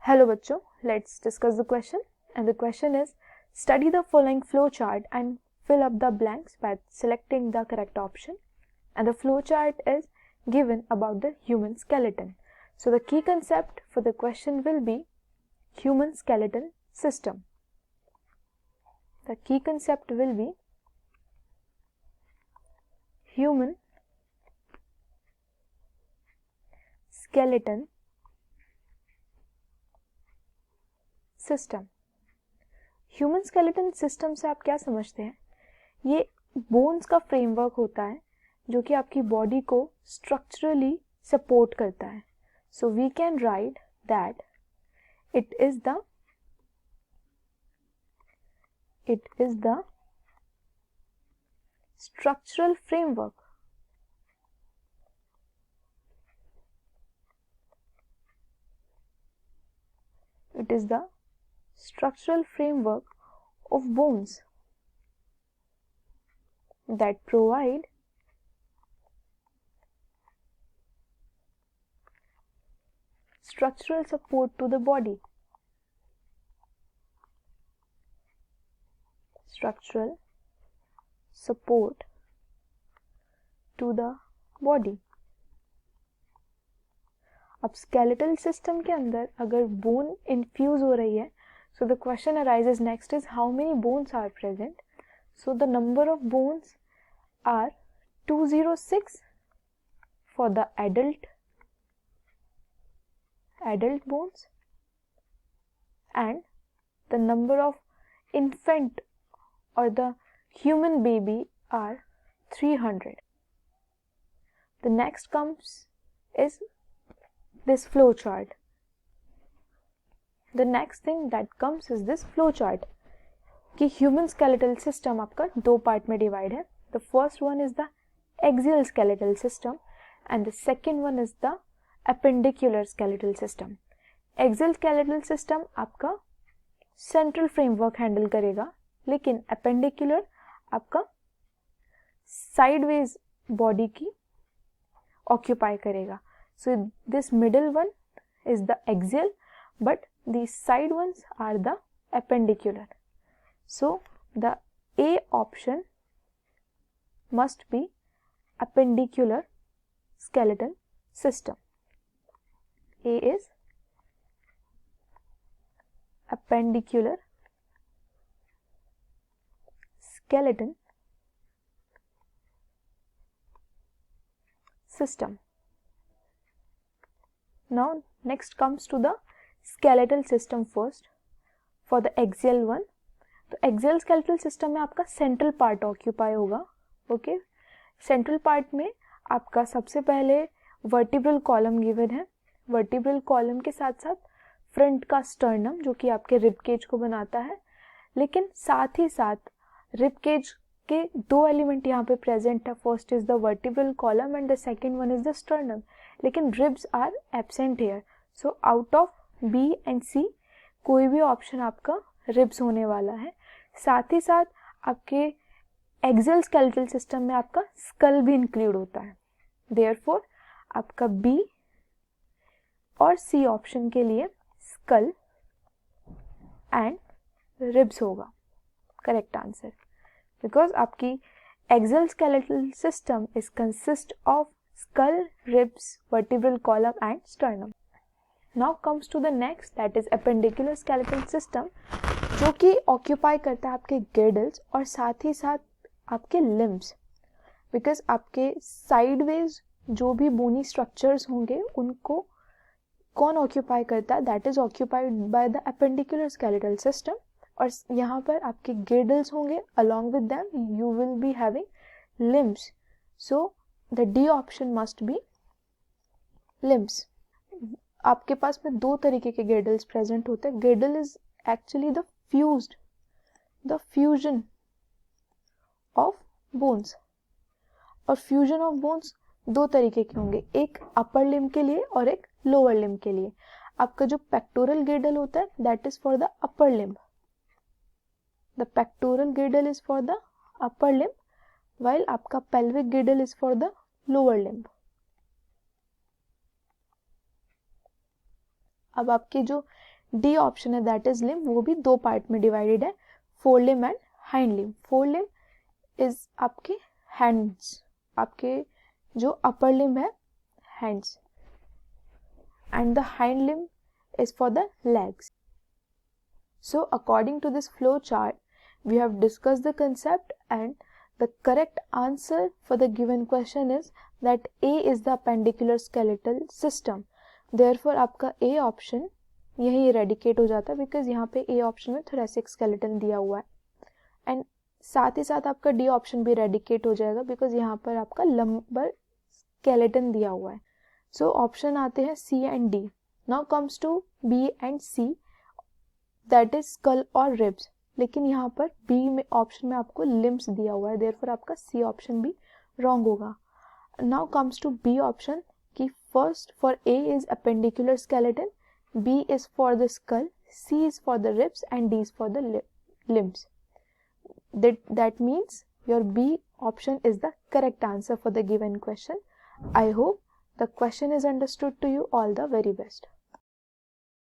Hello बच्चों, let's discuss the question, and the question is study the following flow chart and fill up the blanks by selecting the correct option. And the flow chart is given about the human skeleton. So the key concept for the question will be human skeletal system. The key concept will be human skeleton system. Human skeleton system से आप क्या समझते हैं? ये bones का framework होता है जो कि आपकी बॉडी को स्ट्रक्चरली सपोर्ट करता है. So we can write that it is the structural framework. It is the structural framework of bones that provide structural support to the body. Structural support to the body. अब skeletal system के अंदर अगर bone infuse हो रही है, so the question arises next is how many bones are present. So the number of bones are 206 for the adult bones, and the number of infant or the human baby are 300. The next comes is this flow chart. The next thing that comes is this flow chart कि human skeletal system आपका दो part में divide है. The first one is the axial skeletal system and the second one is the appendicular skeletal system. Axial skeletal system आपका central framework handle करेगा, लेकिन appendicular आपका sideways body की occupy करेगा. So this middle one is the axial, but these side ones are the appendicular. So the A option must be appendicular skeletal system. A is appendicular skeleton system. Now next comes to the skeletal system first. For the axial one, तो axial skeletal system में आपका central part occupy होगा. Okay, central part में आपका सबसे पहले vertebral column given है. vertebral column के साथ साथ front का sternum जो कि आपके rib cage को बनाता है, लेकिन साथ ही साथ rib cage के दो एलिमेंट यहाँ पे प्रेजेंट है. First is the vertebral column and the second one is the sternum, लेकिन ribs are absent here. So out of B and C कोई भी ऑप्शन आपका रिब्स होने वाला है. साथ ही साथ आपके एक्सियल स्केलेटल सिस्टम में आपका स्कल भी इंक्लूड होता है. देयरफॉर आपका बी और सी ऑप्शन के लिए स्कल एंड रिब्स होगा करेक्ट आंसर, because आपकी axial skeletal system is consist of skull, ribs, vertebral column and sternum. Now comes to the next, that is appendicular skeletal system, जो कि occupy करता है आपके girdles और साथ ही साथ आपके limbs. because आपके sideways जो भी bony structures होंगे उनको कौन ऑक्यूपाई करता है? that is occupied by the appendicular skeletal system. और यहाँ पर आपके गिर्डल्स होंगे, along with them you will be having limbs. So the D option must be limbs. आपके पास में दो तरीके के गिर्डल्स प्रेजेंट होते हैं. गिर्डल is actually the fusion of bones, और फ्यूजन ऑफ बोन्स दो तरीके के होंगे, एक अपर लिम्ब के लिए और एक लोअर लिम्ब के लिए. आपका जो पेक्टोरल गिर्डल होता है that is for the upper limb. The pectoral girdle is for the upper limb, while आपका pelvic girdle is for the lower limb. अब आपके जो डी ऑप्शन है दैट इज लिम्ब, वो भी दो पार्ट में डिवाइडेड है, four limb and hind limb. Four limb is आपके हैंड्स, आपके जो अपर लिम्ब है hands, and the hind limb is for the legs. So according to this flow chart, we have discussed the concept, and the correct answer for the given question is that A is the appendicular skeletal system. Therefore आपका A option यही eradicate हो जाता है, because यहाँ पे A option में thoracic skeleton दिया हुआ है, and साथ ही साथ आपका D option भी eradicate हो जाएगा, because यहाँ पर आपका lumbar skeleton दिया हुआ है. So option आते हैं C and D. Now comes to B and C, that is skull और ribs, लेकिन यहाँ पर B में ऑप्शन में आपको limbs दिया हुआ है, therefore आपका C ऑप्शन भी wrong होगा. Now comes to B option कि first for A is appendicular skeleton, B is for the skull, C is for the ribs and D is for the limbs. That means your B option is the correct answer for the given question. I hope the question is understood to you. All the very best.